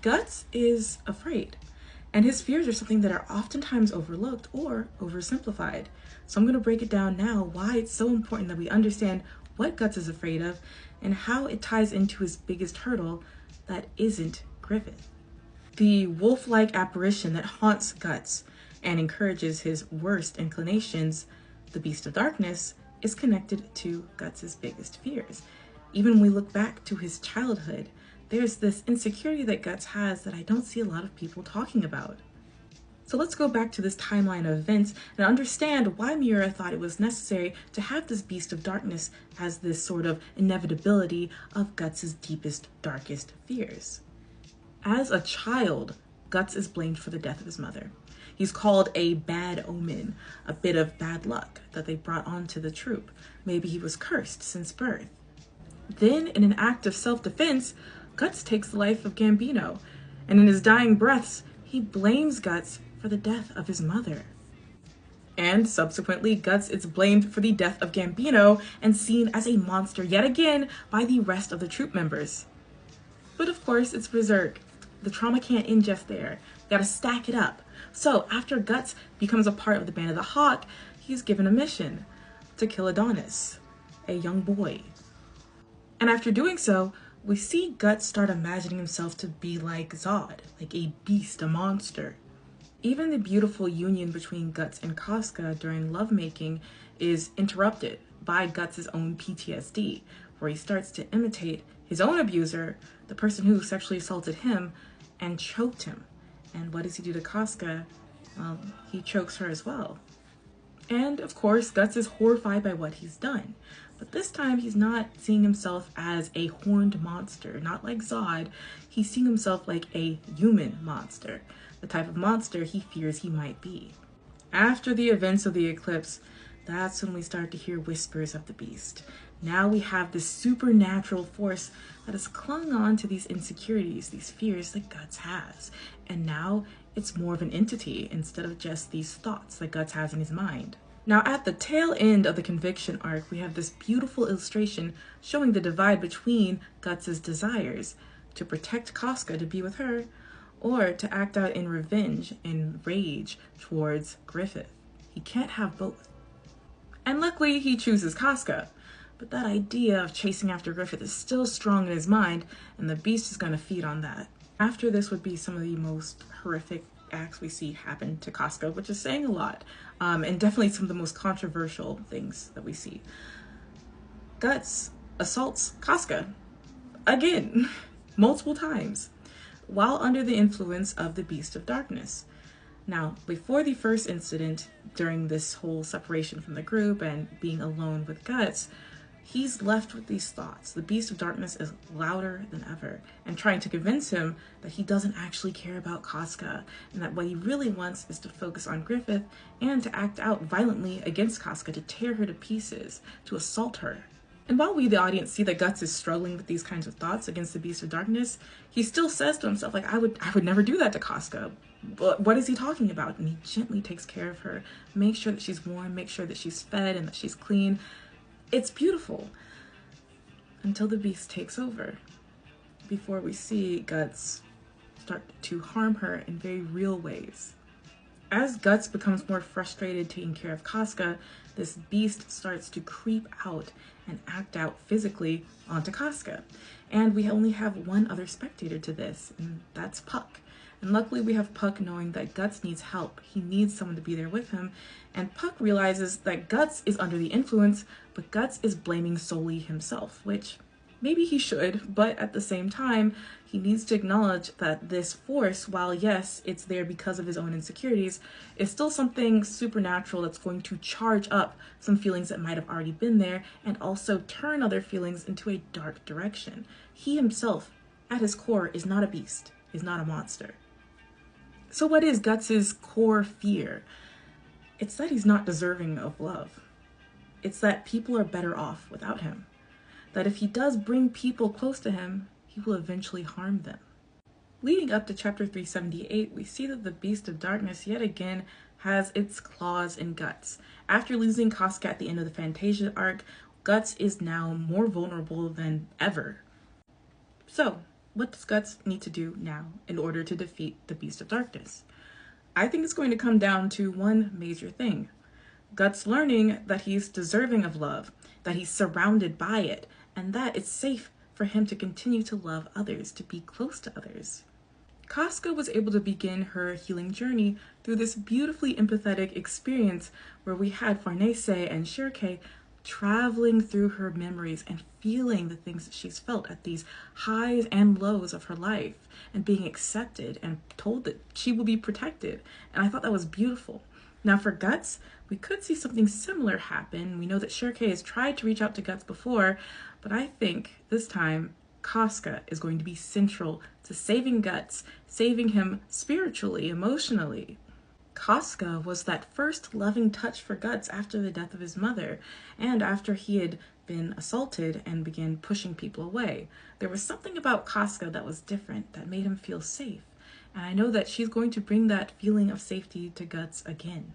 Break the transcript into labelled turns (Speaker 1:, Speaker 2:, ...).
Speaker 1: Guts is afraid, and his fears are something that are oftentimes overlooked or oversimplified. So I'm going to break it down now why it's so important that we understand what Guts is afraid of and how it ties into his biggest hurdle that isn't Griffith. The wolf-like apparition that haunts Guts and encourages his worst inclinations, the Beast of Darkness, is connected to Guts' biggest fears. Even when we look back to his childhood, there's this insecurity that Guts has that I don't see a lot of people talking about. So let's go back to this timeline of events and understand why Miura thought it was necessary to have this Beast of Darkness as this sort of inevitability of Guts' deepest, darkest fears. As a child, Guts is blamed for the death of his mother. He's called a bad omen, a bit of bad luck that they brought onto the troop. Maybe he was cursed since birth. Then, in an act of self-defense, Guts takes the life of Gambino, and in his dying breaths, he blames Guts for the death of his mother. And subsequently, Guts is blamed for the death of Gambino and seen as a monster yet again by the rest of the troop members. But of course, it's Berserk. The trauma can't end just there. Gotta stack it up. So after Guts becomes a part of the Band of the Hawk, he's given a mission to kill Adonis, a young boy. And after doing so, we see Guts start imagining himself to be like Zod, like a beast, a monster. Even the beautiful union between Guts and Casca during lovemaking is interrupted by Guts' own PTSD, where he starts to imitate his own abuser, the person who sexually assaulted him, and choked him. And what does he do to Casca? Well, he chokes her as well. And of course, Guts is horrified by what he's done. But this time, he's not seeing himself as a horned monster, not like Zod. He's seeing himself like a human monster, the type of monster he fears he might be. After the events of the eclipse, that's when we start to hear whispers of the beast. Now we have this supernatural force that has clung on to these insecurities, these fears that Guts has. And now it's more of an entity instead of just these thoughts that Guts has in his mind. Now at the tail end of the conviction arc, we have this beautiful illustration showing the divide between Guts' desires to protect Casca, to be with her, or to act out in revenge and rage towards Griffith. He can't have both. And luckily he chooses Casca. But that idea of chasing after Griffith is still strong in his mind, and the beast is going to feed on that. After this would be some of the most horrific acts we see happen to Casca, which is saying a lot, and definitely some of the most controversial things that we see. Guts assaults Casca again, multiple times, while under the influence of the Beast of Darkness. Now, before the first incident, during this whole separation from the group and being alone with Guts, he's left with these thoughts. The Beast of Darkness is louder than ever and trying to convince him that he doesn't actually care about Casca and that what he really wants is to focus on Griffith and to act out violently against Casca, to tear her to pieces, to assault her. And while we, the audience, see that Guts is struggling with these kinds of thoughts against the Beast of Darkness, he still says to himself, like, I would never do that to Casca. But what is he talking about? And he gently takes care of her, makes sure that she's warm, makes sure that she's fed and that she's clean. It's beautiful. Until the beast takes over. Before we see Guts start to harm her in very real ways. As Guts becomes more frustrated taking care of Casca, this beast starts to creep out and act out physically onto Casca. And we only have one other spectator to this, and that's Puck. And luckily we have Puck knowing that Guts needs help. He needs someone to be there with him. And Puck realizes that Guts is under the influence, but Guts is blaming solely himself, which maybe he should, but at the same time, he needs to acknowledge that this force, while yes, it's there because of his own insecurities, is still something supernatural that's going to charge up some feelings that might have already been there and also turn other feelings into a dark direction. He himself, at his core, is not a beast, is not a monster. So what is Guts' core fear? It's that he's not deserving of love. It's that people are better off without him. That if he does bring people close to him, he will eventually harm them. Leading up to chapter 378, we see that the Beast of Darkness yet again has its claws in Guts. After losing Casca at the end of the Fantasia arc, Guts is now more vulnerable than ever. So, what does Guts need to do now in order to defeat the Beast of Darkness? I think it's going to come down to one major thing. Guts learning that he's deserving of love, that he's surrounded by it, and that it's safe for him to continue to love others, to be close to others. Casca was able to begin her healing journey through this beautifully empathetic experience where we had Farnese and Shirke traveling through her memories and feeling the things that she's felt at these highs and lows of her life and being accepted and told that she will be protected. And I thought that was beautiful. Now for Guts, we could see something similar happen. We know that Shirke has tried to reach out to Guts before, but I think this time Casca is going to be central to saving Guts, saving him spiritually, emotionally. Casca was that first loving touch for Guts after the death of his mother and after he had been assaulted and began pushing people away. There was something about Casca that was different, that made him feel safe. And I know that she's going to bring that feeling of safety to Guts again.